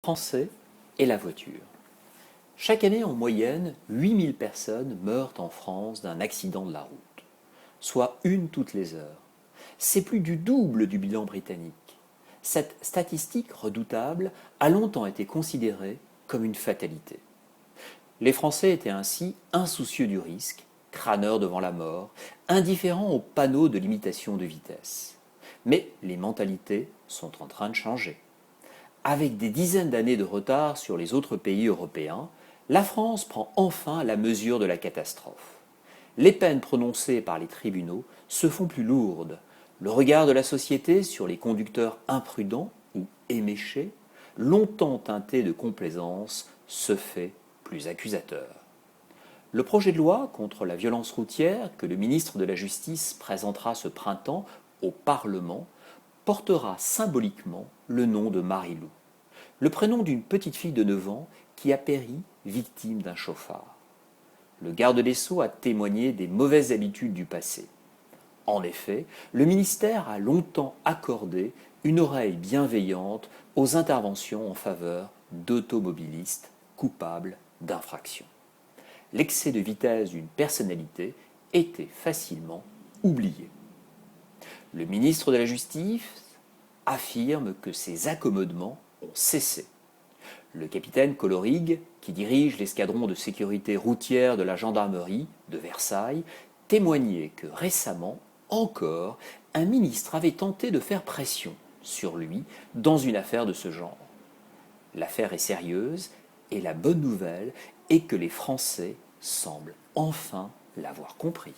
Français et la voiture. Chaque année, en moyenne, 8000 personnes meurent en France d'un accident de la route, soit une toutes les heures. C'est plus du double du bilan britannique. Cette statistique redoutable a longtemps été considérée comme une fatalité. Les Français étaient ainsi insoucieux du risque, crâneurs devant la mort, indifférents aux panneaux de limitation de vitesse. Mais les mentalités sont en train de changer. Avec des dizaines d'années de retard sur les autres pays européens, la France prend enfin la mesure de la catastrophe. Les peines prononcées par les tribunaux se font plus lourdes. Le regard de la société sur les conducteurs imprudents ou éméchés, longtemps teinté de complaisance, se fait plus accusateur. Le projet de loi contre la violence routière que le ministre de la Justice présentera ce printemps au Parlement portera symboliquement le nom de Marie-Lou, le prénom d'une petite fille de 9 ans qui a péri victime d'un chauffard. Le garde des Sceaux a témoigné des mauvaises habitudes du passé. En effet, le ministère a longtemps accordé une oreille bienveillante aux interventions en faveur d'automobilistes coupables d'infractions. L'excès de vitesse d'une personnalité était facilement oublié. Le ministre de la Justice affirme que ces accommodements ont cessé. Le capitaine Collorig, qui dirige l'escadron de sécurité routière de la gendarmerie de Versailles, témoignait que récemment, encore, un ministre avait tenté de faire pression sur lui dans une affaire de ce genre. L'affaire est sérieuse et la bonne nouvelle est que les Français semblent enfin l'avoir compris.